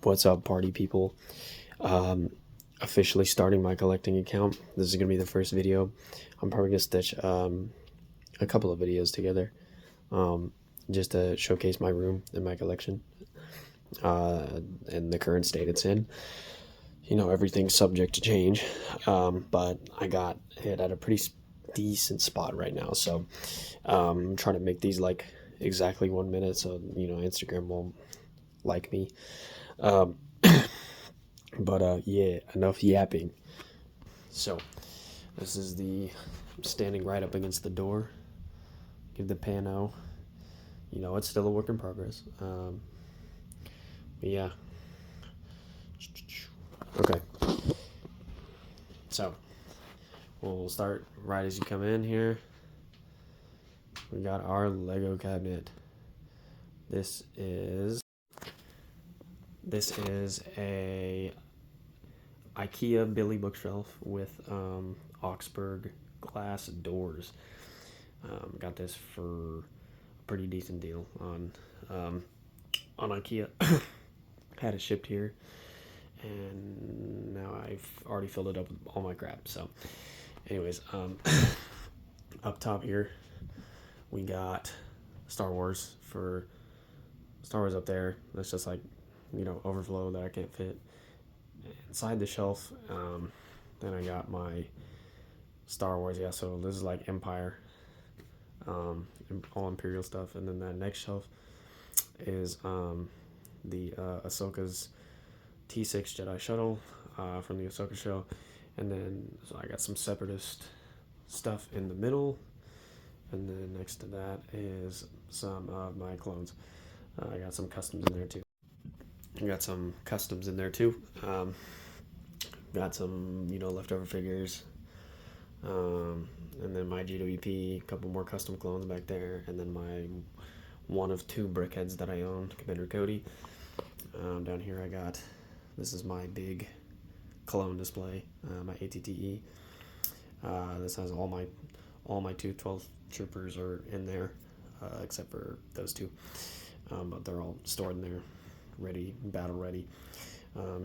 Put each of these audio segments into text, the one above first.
What's up, party people? Officially starting my collecting account. This is gonna be the first video. I'm probably gonna stitch a couple of videos together, just to showcase my room and my collection, and the current state it's in. You know, everything's subject to change, but I got it at a pretty decent spot right now. So I'm trying to make these like exactly 1 minute, so you know Instagram won't like me. But yeah, enough yapping. So this is I'm standing right up against the door. Give the pano. You know, it's still a work in progress. But yeah. Okay. So we'll start right as you come in here. We got our Lego cabinet. This is a IKEA Billy bookshelf with Augsburg glass doors. Got this for a pretty decent deal on IKEA. Had it shipped here, and now I've already filled it up with all my crap. So, anyways, up top here, we got Star Wars up there. That's just like, you know, overflow that I can't fit inside the shelf. Then I got my Star Wars. Yeah, so this is like Empire, all Imperial stuff. And then that next shelf is the Ahsoka's T6 Jedi Shuttle from the Ahsoka show. And then so I got some Separatist stuff in the middle. And then next to that is some of my clones. I got some customs in there too. Got some, you know, leftover figures. And then my GWP, a couple more custom clones back there. And then my one of two brickheads that I own, Commander Cody. Down here this is my big clone display, my ATTE. This has all my 212 troopers are in there, except for those two. But they're all stored in there, ready, battle ready.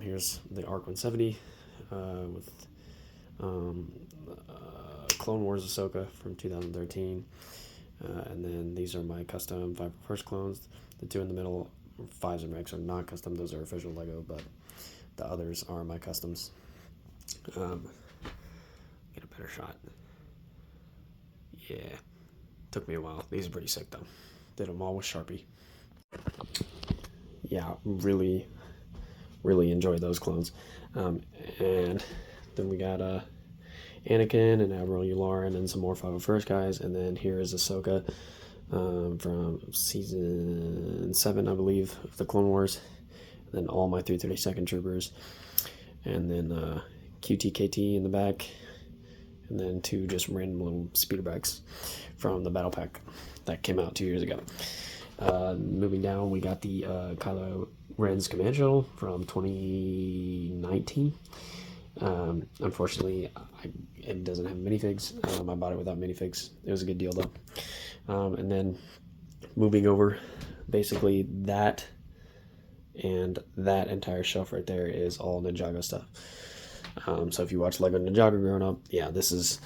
Here's the ARC 170 with Clone Wars Ahsoka from 2013. And then these are my custom 501st clones. The two in the middle, 5s and Rex, are not custom. Those are official Lego, but the others are my customs. Get a better shot. Yeah, took me a while. These are pretty sick though. Did them all with Sharpie. Yeah, really enjoy those clones. And then we got Anakin and Admiral Yularen and some more 501st guys. And then here is Ahsoka from season 7, I believe, of the Clone Wars. And then all my 332nd troopers. And then QTKT in the back. And then two just random little speeder bikes from the battle pack that came out 2 years ago. Moving down, we got the Kylo Ren's command shuttle from 2019. Unfortunately, it doesn't have minifigs. I bought it without minifigs. It was a good deal though. And then moving over, basically that and that entire shelf right there is all Ninjago stuff. So if you watch Lego Ninjago growing up, yeah, this is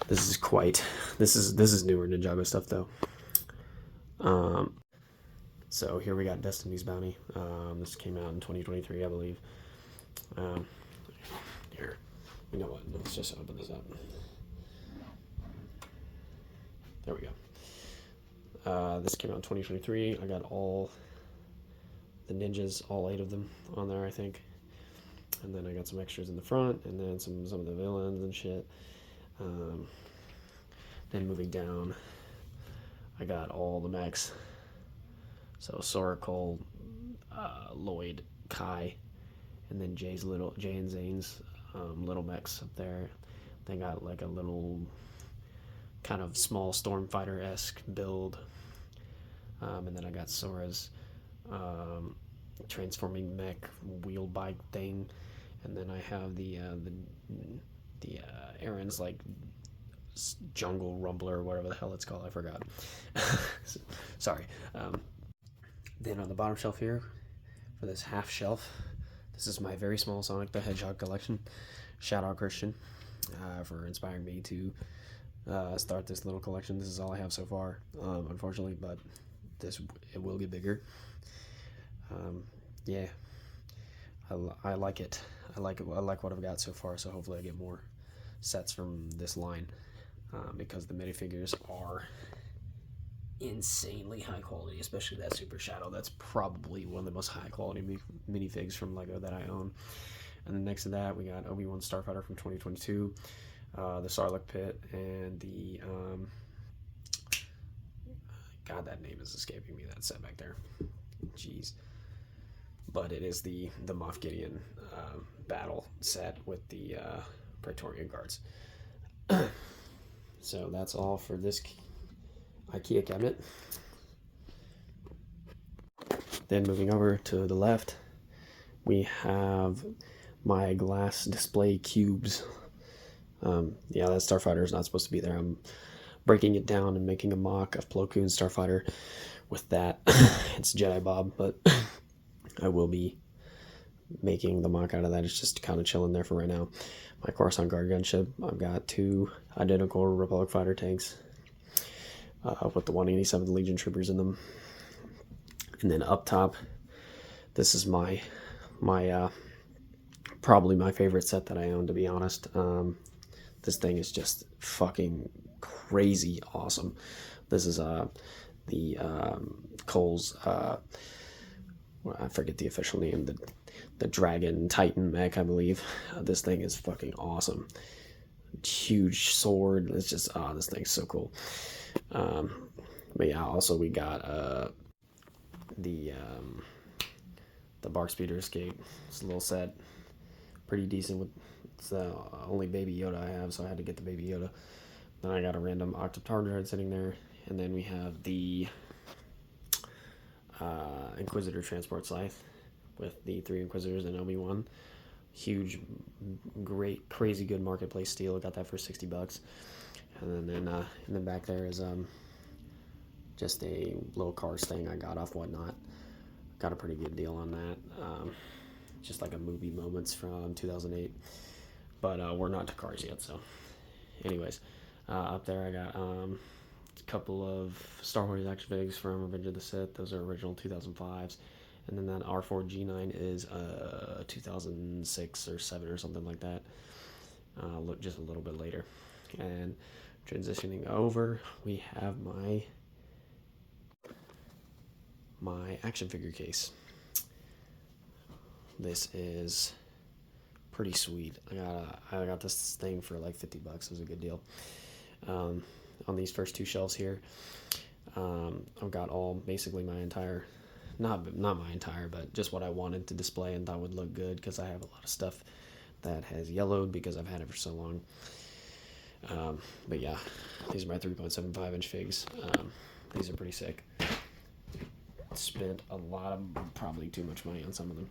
newer Ninjago stuff though. So here we got Destiny's Bounty. This came out in 2023, I believe. Here, you know what? Let's just open this up. There we go. This came out in 2023. I got all the ninjas, all 8 of them on there, I think. And then I got some extras in the front, and then some of the villains and shit. Then moving down, I got all the mechs. So Sora, Cole, Lloyd, Kai, and then Jay and Zane's little mechs up there. They got like a little kind of small Stormfighter-esque build. And then I got Sora's transforming mech wheel bike thing. And then I have the Aaron's like jungle rumbler, whatever the hell it's called, I forgot. Sorry. Then on the bottom shelf here, for this half shelf, This is my very small Sonic the Hedgehog collection. Shout out Christian for inspiring me to start this little collection. This is all I have so far, unfortunately, but it will get bigger. Yeah, I like it. I like what I've got so far. So hopefully I get more sets from this line because the minifigures are insanely high quality, especially that Super Shadow. That's probably one of the most high quality minifigs from Lego that I own. And then next to that, we got Obi-Wan Starfighter from 2022, the Sarlacc Pit, and the God, that name is escaping me. That set back there, jeez. But it is the Moff Gideon battle set with the Praetorian Guards. So that's all for this IKEA cabinet. Then moving over to the left, we have my glass display cubes. Yeah, that Starfighter is not supposed to be there. I'm breaking it down and making a mock of Plo Koon's Starfighter with that. It's Jedi Bob, but I will be making the mock out of that. It's just kind of chilling there for right now. My Coruscant Guard gunship. I've got 2 identical Republic fighter tanks with the 187th Legion troopers in them. And then up top, this is my probably my favorite set that I own, to be honest. This thing is just fucking crazy awesome. This is the Cole's I forget the official name, the Dragon Titan mech, I believe. This thing is fucking awesome. Huge sword. It's just this thing's so cool. But yeah, also we got the Bark Speeder Escape. It's a little set, pretty decent. It's the only Baby Yoda I have, so I had to get the Baby Yoda. Then I got a random Octotar droid sitting there, and then we have the Inquisitor Transport Scythe with the 3 Inquisitors and Obi-Wan. Huge, great, crazy good marketplace steal. I got that for $60. And then back there is just a little cars thing I got off Whatnot. Got a pretty good deal on that. Just like a movie moments from 2008. But we're not to cars yet, so anyways, up there I got a couple of Star Wars action figures from Revenge of the Sith. Those are original 2005s. And then that R4G9 is 2006 or 7 or something like that. Look, just a little bit later. And transitioning over, we have my action figure case. This is pretty sweet. I got this thing for like $50. It was a good deal. On these first 2 shelves here, I've got basically my entire, not my entire, but just what I wanted to display and thought would look good, because I have a lot of stuff that has yellowed because I've had it for so long. But yeah, these are my 3.75 inch figs. These are pretty sick. Spent a lot of, probably too much money on some of them.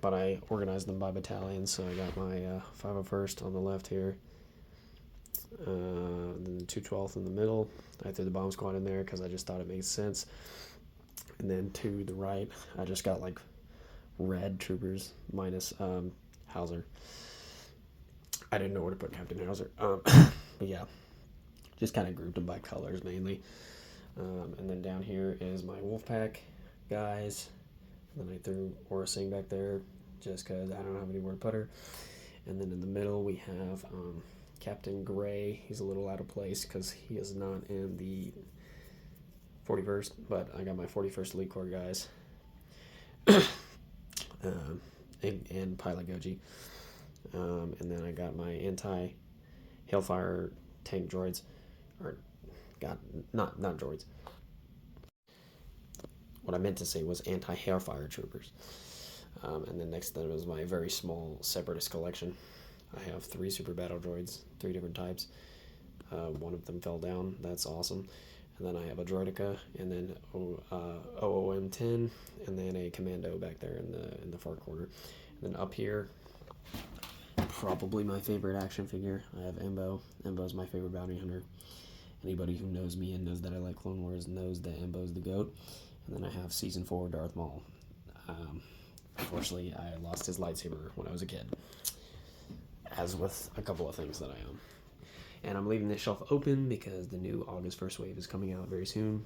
But I organized them by battalion, so I got my 501st on the left here, then the 212th in the middle. I threw the bomb squad in there because I just thought it made sense. And then to the right, I just got like red troopers minus Hauser. I didn't know where to put Captain Hauser. But yeah, just kind of grouped them by colors mainly. And then down here is my Wolfpack guys. And then I threw Aura Singh back there just because I don't have anywhere to put her. And then in the middle we have Captain Gray. He's a little out of place because he is not in the 41st, but I got my 41st Elite Corps guys. And Pilot Goji. And then I got my anti-Hailfire tank droids. Not droids. What I meant to say was anti-Hailfire troopers. And then next to them is my very small Separatist collection. I have 3 super battle droids, 3 different types. One of them fell down. That's awesome. And then I have a Droideka, and then OOM-10, and then a Commando back there in the far corner. And then up here, probably my favorite action figure, I have Embo. Embo's my favorite bounty hunter. Anybody who knows me and knows that I like Clone Wars knows that Embo's the GOAT. And then I have Season 4 Darth Maul. Unfortunately, I lost his lightsaber when I was a kid, as with a couple of things that I own. And I'm leaving this shelf open because the new August 1st wave is coming out very soon.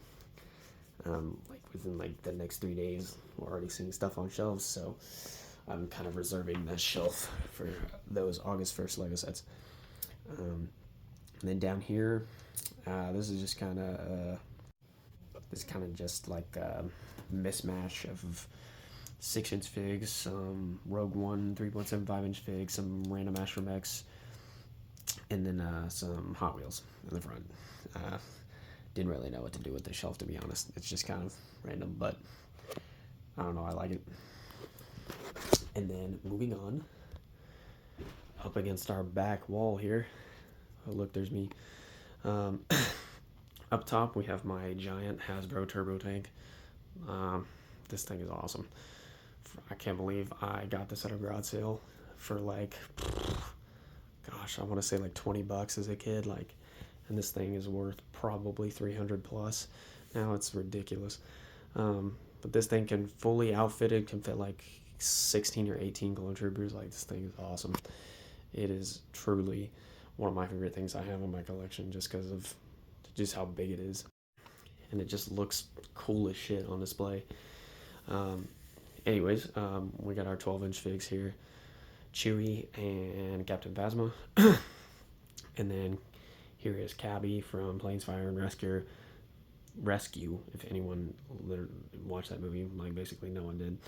Like within like the next 3 days, we're already seeing stuff on shelves, so I'm kind of reserving this shelf for those August 1st Lego sets. And then down here, this is just kind of just like a mismatch of 6-inch figs, some Rogue One 3.75-inch figs, some random Astromechs, and then some Hot Wheels in the front. Didn't really know what to do with this shelf, to be honest. It's just kind of random, but I don't know, I like it. And then moving on, up against our back wall here. Oh, look, there's me. Up top, we have my giant Hasbro Turbo Tank. This thing is awesome. I can't believe I got this at a garage sale for like, gosh, I want to say like $20 as a kid. Like, and this thing is worth probably 300 plus. Now it's ridiculous. But this thing can fully outfitted, can fit like 16 or 18 Clone Troopers. Like, this thing is awesome. It is truly one of my favorite things I have in my collection, just because of just how big it is. And it just looks cool as shit on display. Anyways, we got our 12-inch figs here. Chewie and Captain Phasma. And then here is Cabby from Planes, Fire, and Rescue. If anyone watched that movie, like basically no one did.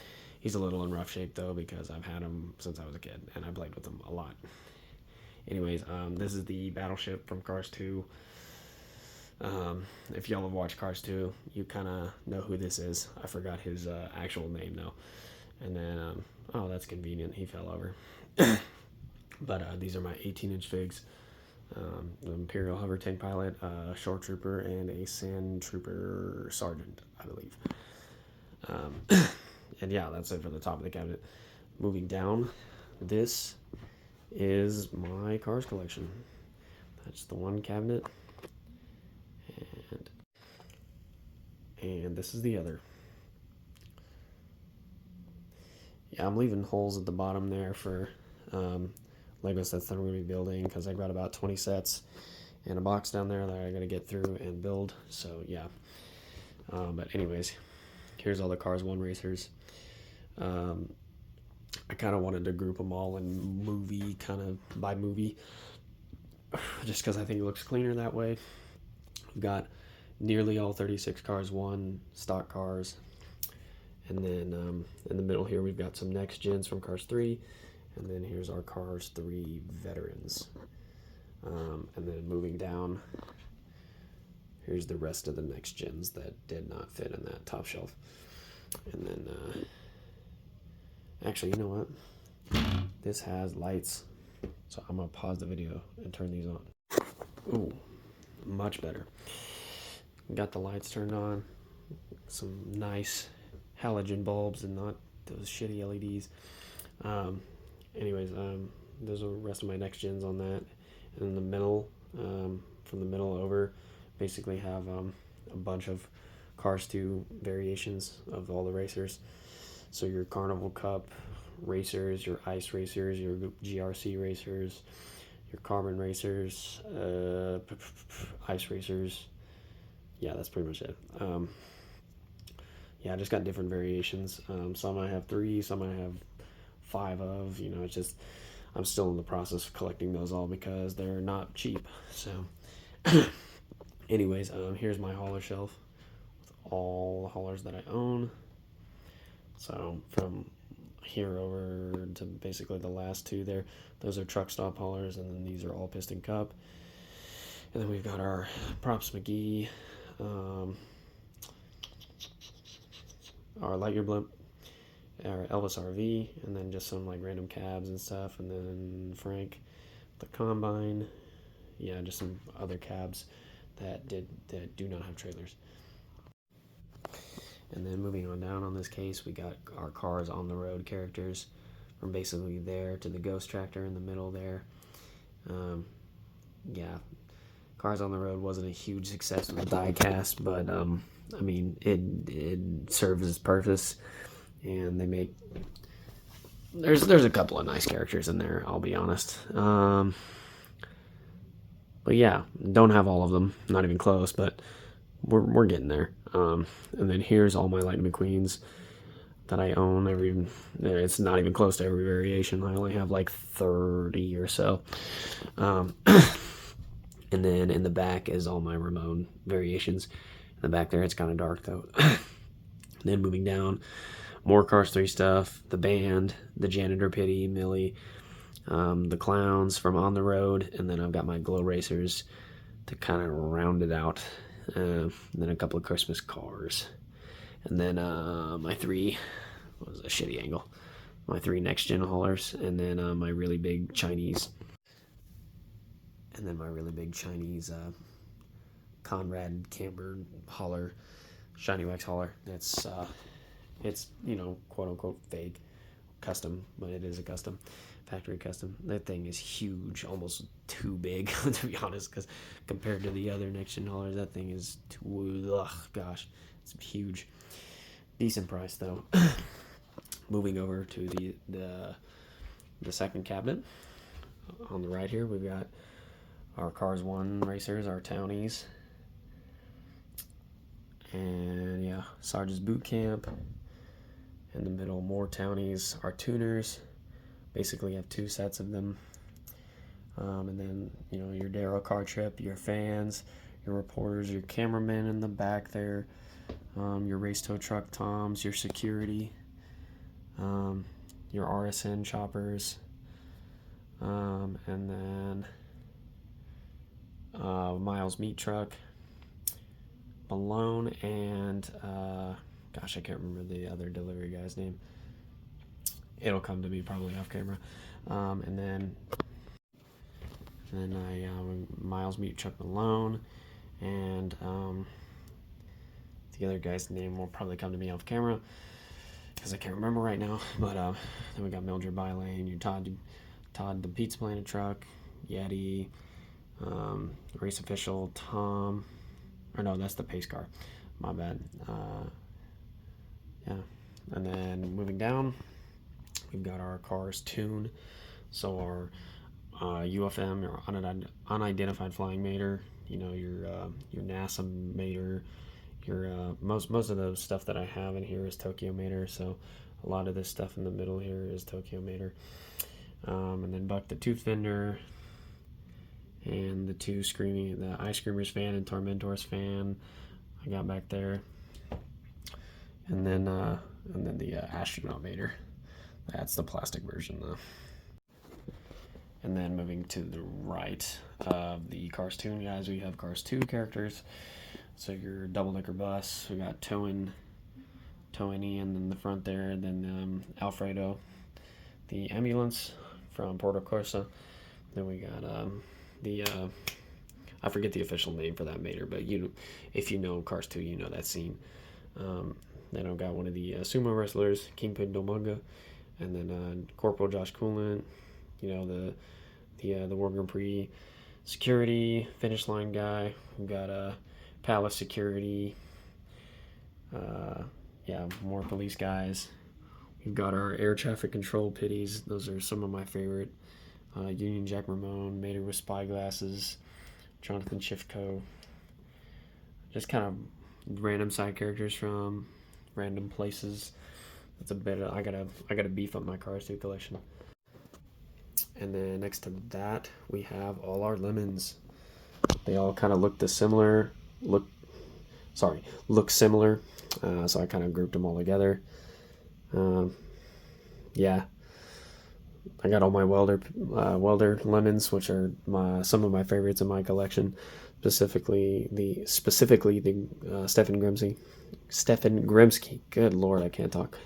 He's a little in rough shape though, because I've had him since I was a kid and I played with him a lot. Anyways, this is the battleship from Cars 2. If y'all have watched Cars 2, you kind of know who this is. I forgot his actual name though. And then, oh, that's convenient. He fell over. But these are my 18-inch figs. The Imperial Hover Tank Pilot, a Shore Trooper, and a Sand Trooper Sergeant, I believe. And yeah, that's it for the top of the cabinet. Moving down, this is my Cars collection. That's the one cabinet. And this is the other. Yeah, I'm leaving holes at the bottom there for Lego sets that I'm going to be building, because I've got about 20 sets and a box down there that I got to get through and build. So yeah. But anyways, here's all the Cars 1 racers. I kind of wanted to group them all in movie, kind of by movie, just because I think it looks cleaner that way. We've got nearly all 36 Cars 1 stock cars. And then in the middle here, we've got some next gens from Cars 3. And then here's our Cars 3 veterans. And then moving down, here's the rest of the next gens that did not fit in that top shelf. And then, actually, you know what? This has lights. So I'm going to pause the video and turn these on. Ooh, much better. Got the lights turned on. Some nice halogen bulbs and not those shitty LEDs. Anyways, those are the rest of my next gens on that. And in the middle, from the middle over, basically have a bunch of Cars 2 variations of all the racers. So your Carnival Cup racers, your Ice racers, your GRC racers, your Carbon racers, Ice racers. Yeah, that's pretty much it. Yeah, I just got different variations. Some I have 3, some I have 5 of. You know, it's just, I'm still in the process of collecting those all because they're not cheap. So, anyways, here's my hauler shelf with all the haulers that I own. So from here over to basically the last 2 there, those are truck stop haulers, and then these are all Piston Cup. And then we've got our Props McGee, our Lightyear Blimp, our Elvis RV, and then just some like random cabs and stuff, and then Frank, the Combine, yeah, just some other cabs that do not have trailers. And then moving on down on this case, we got our Cars on the Road characters, from basically there to the Ghost Tractor in the middle there. Yeah, Cars on the Road wasn't a huge success with the diecast, but I mean, it serves its purpose, and they make there's a couple of nice characters in there, I'll be honest. But yeah, don't have all of them, not even close, but we're getting there. And then here's all my Lightning McQueens that I own. It's not even close to every variation. I only have like 30 or so. And then in the back is all my Ramon variations. In the back there, it's kind of dark though. Then moving down, more Cars 3 stuff, the band, the janitor pity, Millie, the clowns from On the Road, and then I've got my glow racers to kind of round it out. And then a couple of Christmas cars. And then my three, what was a shitty angle? My three next gen haulers, and then my really big Chinese. And then my really big Chinese Conrad Camber hauler, shiny wax hauler. It's quote unquote fake, custom, but it is a custom, factory custom. That thing is huge, almost too big to be honest, because compared to the other next gen haulers, that thing is too. Gosh, it's huge. Decent price though. Moving over to the second cabinet. On the right here, we've got our Cars 1 racers, our Townies. And yeah, Sarge's Boot Camp. In the middle, more Townies, our tuners. Basically have two sets of them. And then, your Darrow car trip, your fans, your reporters, your cameramen in the back there, your race tow truck toms, your security, your RSN choppers, and then Miles meat truck, Malone, and gosh, I can't remember the other delivery guy's name. It'll come to me probably off camera. And then I Miles meat truck Malone, and the other guy's name will probably come to me off camera because I can't remember right now. But then we got Mildred Bylane, your Todd the Pizza Planet truck, Yeti, race official Tom, or no, that's the pace car. My bad. Yeah, and then moving down, we've got our Cars tune. So our UFM, your unidentified flying mater, your NASA mater, your most of the stuff that I have in here is Tokyo mater. So a lot of this stuff in the middle here is Tokyo mater. And then Buck the Tooth Vendor, and the Ice Screamers fan and Tormentors fan I got back there. And then the Astronaut mater. That's the plastic version though. And then moving to the right of the Cars Tune guys, we have Cars 2 characters. So your double-decker bus, we got Towin Ian in the front there, then Alfredo, the ambulance from Porto Corsa. Then we got I forget the official name for that mater, but if you know Cars 2, you know that scene. Then I've got one of the sumo wrestlers, Kingpin Domunga, and then Corporal Josh Coolant, the World Grand Prix security finish line guy. We've got Palace security. More police guys. We've got our air traffic control pitties. Those are some of my favorite. Union Jack Ramone, Mater with spyglasses, Jonathan Schiffco. Just kind of random side characters from random places. That's a bit. I gotta beef up my Cars 2 collection. And then next to that, we have all our lemons. They all kind of look similar. So I kind of grouped them all together. I got all my welder lemons, which are some of my favorites in my collection. Specifically the Stefan Grimsky. Good Lord, I can't talk.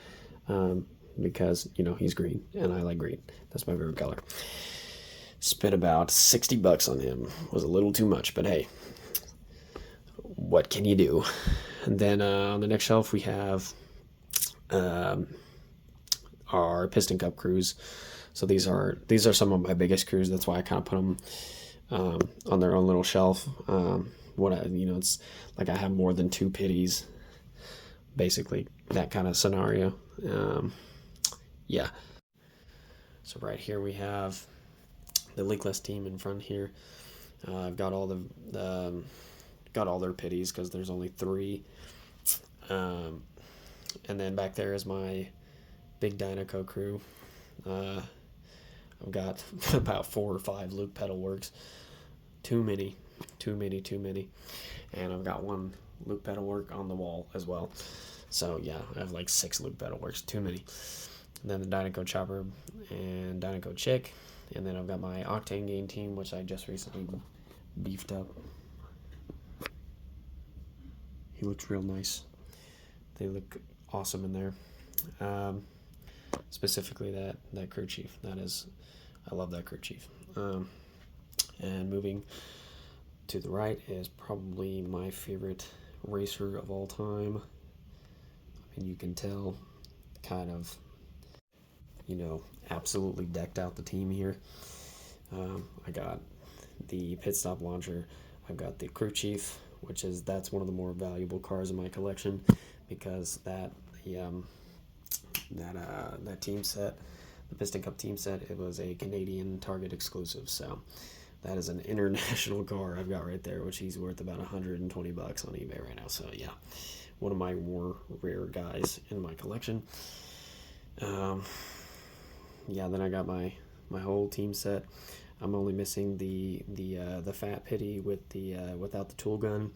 Because he's green and I like green. That's my favorite color. Spent about $60 on him. Was a little too much, but hey, what can you do? And then on the next shelf we have our Piston Cup crews. So these are some of my biggest crews. That's why I kind of put them on their own little shelf. It's like I have more than two pitties, basically that kind of scenario. Yeah. So right here we have the leakless team in front here. I've got all got all their pities because there's only 3. And then back there is my big Dynaco crew. I've got about 4 or 5 Luke pedal works. Too many. And I've got 1 Luke pedal work on the wall as well. So yeah, I have like 6 Luke pedal works. Too many. And then the Dynaco chopper and Dynaco chick. And then I've got my Octane Gain team, which I just recently beefed up. He looks real nice. They look awesome in there. Specifically that crew chief. I love that crew chief. And moving to the right is probably my favorite racer of all time. I mean, you can tell, kind of, absolutely decked out the team here. I got the pit stop launcher. I've got the crew chief, that's one of the more valuable cars in my collection because that team set, the Piston Cup team set, it was a Canadian Target exclusive. So that is an international car I've got right there, which he's worth about $120 on eBay right now. So yeah, one of my more rare guys in my collection. Then I got my whole team set. I'm only missing the fat pity with without the tool gun,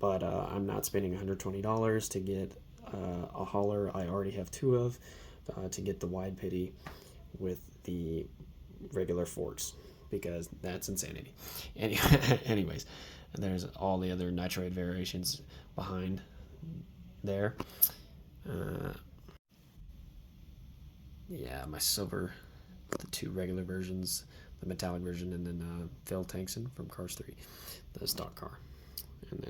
but I'm not spending $120 to get a hauler I already have 2 of, to get the wide pity with the regular forks, because that's insanity. Anyways, and there's all the other nitride variations behind there. My silver, the 2 regular versions, the metallic version, and then Phil Tankson from Cars 3, the stock car. And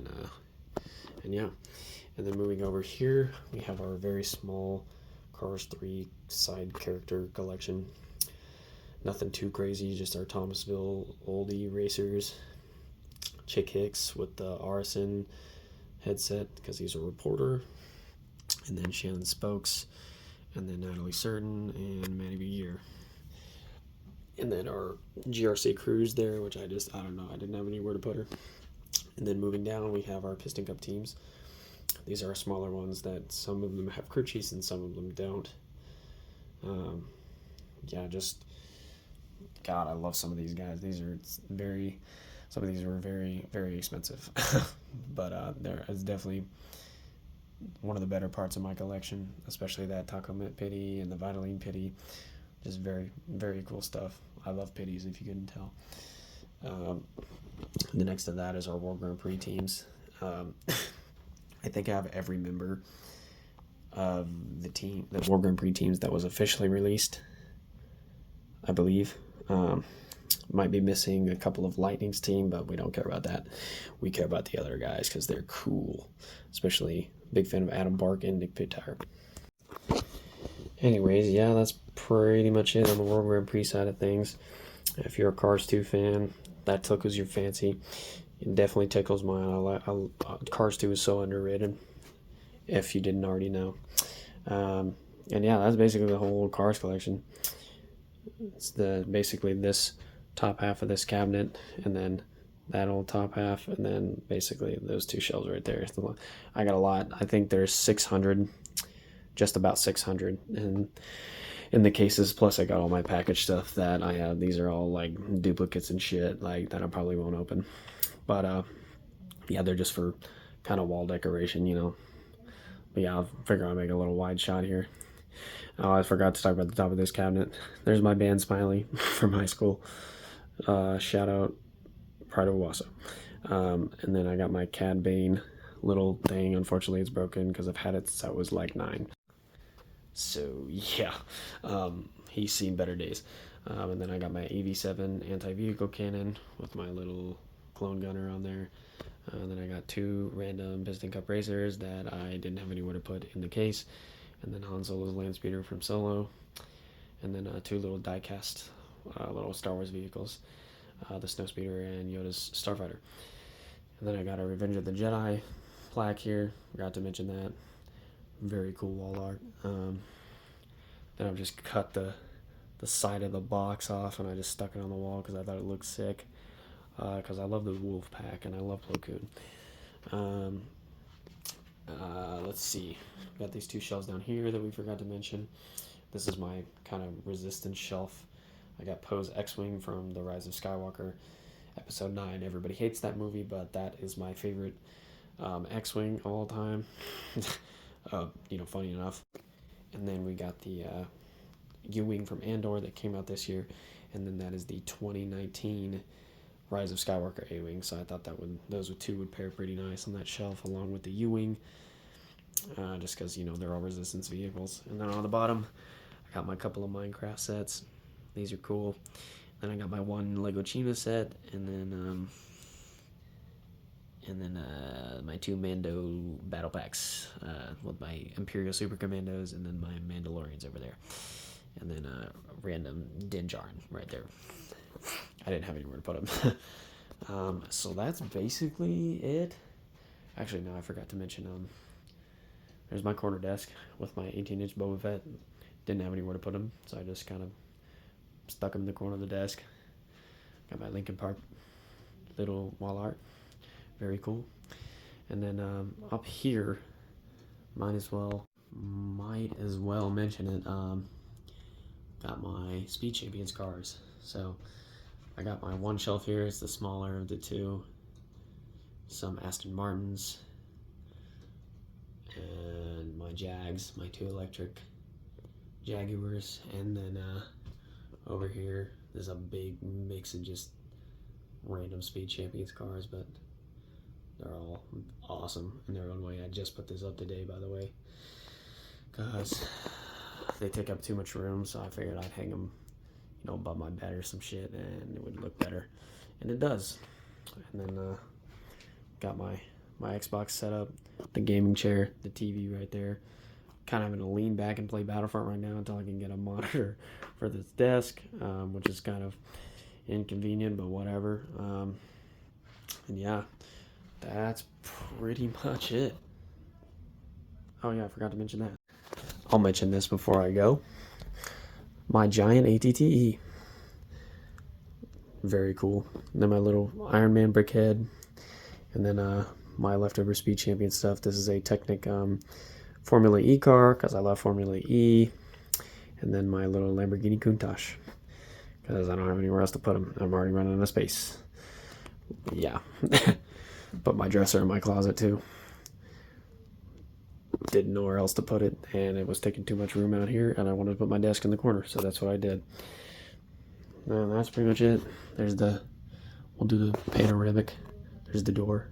then moving over here, we have our very small Cars 3 side character collection. Nothing too crazy, just our Thomasville oldie racers. Chick Hicks with the RSN headset because he's a reporter. And then Shannon Spokes. And then Natalie Certain and Manny Begier. And then our GRC crews there, which I don't know, I didn't have anywhere to put her. And then moving down, we have our Piston Cup teams. These are smaller ones that some of them have crew chiefs and some of them don't. God, I love some of these guys. Some of these were very, very expensive. But it's definitely one of the better parts of my collection, especially that Taco Mint pity and the Vitaline pity. Just very, very cool stuff. I love pities, if you couldn't tell. The next to that is our World Grand Prix teams. I think I have every member of the World Grand Prix teams that was officially released, I believe. Might be missing a couple of Lightning's team, but we don't care about that. We care about the other guys because they're cool. Especially big fan of Adam Bark and Nick Pittire. Anyways, that's pretty much it on the World Grand Prix side of things. If you're a Cars 2 fan, that tickles your fancy. It definitely tickles mine. Cars 2 is so underrated, if you didn't already know. That's basically the whole Cars collection. It's basically this top half of this cabinet, and then that old top half, and then basically those 2 shelves right there. I got a lot. I think there's 600, just about 600 in the cases, plus I got all my package stuff that I have. These are all like duplicates and shit like that I probably won't open, but they're just for kind of wall decoration, but I figure I'll make a little wide shot here. Oh, I forgot to talk about the top of this cabinet. There's my band Smiley from high school. Shout out Pride of Wausau. And then I got my Cad Bane little thing. Unfortunately, it's broken because I've had it since I was like 9. So, he's seen better days. And then I got my AV7 anti-vehicle cannon with my little clone gunner on there. And then I got 2 random Piston Cup racers that I didn't have anywhere to put in the case. And then Han Solo's land speeder from Solo. And then 2 little diecast little Star Wars vehicles. The Snowspeeder and Yoda's Starfighter. And then I got a Revenge of the Jedi plaque here. Forgot to mention that. Very cool wall art. Then I've just cut the the side of the box off, and I just stuck it on the wall because I thought it looked sick. Because I love the wolf pack and I love Plo Koon. Let's see. Got these 2 shelves down here that we forgot to mention. This is my kind of resistance shelf. I got Poe's X-Wing from The Rise of Skywalker, Episode 9. Everybody hates that movie, but that is my favorite X-Wing of all time. Funny enough. And then we got the U-Wing from Andor that came out this year. And then that is the 2019 Rise of Skywalker A-Wing. So I thought those 2 would pair pretty nice on that shelf along with the U-Wing. Just because, they're all resistance vehicles. And then on the bottom, I got my couple of Minecraft sets. These are cool. Then I got my 1 Lego Chima set, and then my 2 Mando battle packs with my Imperial Super Commandos, and then my Mandalorians over there, and then a random Din Djarin right there. I didn't have anywhere to put them. So that's basically it. Actually, no, I forgot to mention. There's my corner desk with my 18-inch Boba Fett. Didn't have anywhere to put them, so I just kind of stuck them in the corner of the desk. Got my Linkin Park little wall art. Very cool. And then up here, might as well mention it. Got my Speed Champions cars. So I got my 1 shelf here. It's the smaller of the 2. Some Aston Martins. And my Jags, my 2 electric Jaguars. And then over here, there's a big mix of just random Speed Champions cars, but they're all awesome in their own way. I just put this up today, by the way, because they take up too much room, so I figured I'd hang them, above my bed or some shit, and it would look better. And it does. And then got my Xbox set up, the gaming chair, the TV right there. Kind of having to lean back and play Battlefront right now until I can get a monitor for this desk, which is kind of inconvenient, but whatever. And yeah, that's pretty much it. Oh yeah, I forgot to mention that. I'll mention this before I go. My giant ATTE. Very cool. And then my little Iron Man brickhead. And then my leftover Speed Champion stuff. This is a Technic Formula E car, because I love Formula E. And then my little Lamborghini Countach, because I don't have anywhere else to put them. I'm already running out of space. Yeah. Put my dresser in my closet too. Didn't know where else to put it, and it was taking too much room out here, and I wanted to put my desk in the corner, so that's what I did. And that's pretty much it. We'll do the panoramic. There's the door.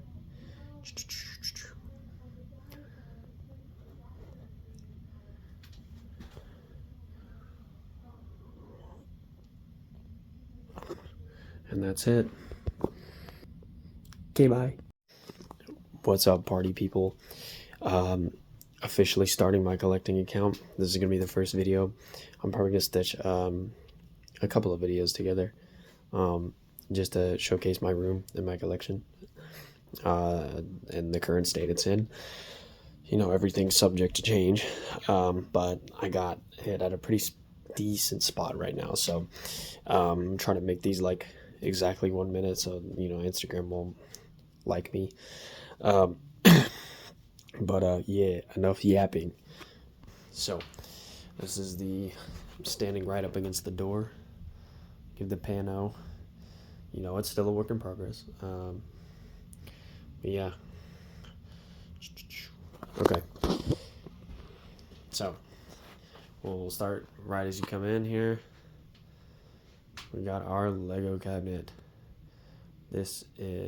And that's it. Okay, bye. What's up, party people? Officially starting my collecting account. This is going to be the first video. I'm probably going to stitch a couple of videos together just to showcase my room and my collection and the current state it's in. Everything's subject to change, but I got it at a pretty decent spot right now, so I'm trying to make these like exactly 1 minute so Instagram won't like me. But yeah, enough yapping. So this is I'm standing right up against the door. Give the pano. It's still a work in progress. But yeah. Okay. So we'll start right as you come in here. We got our Lego cabinet. This is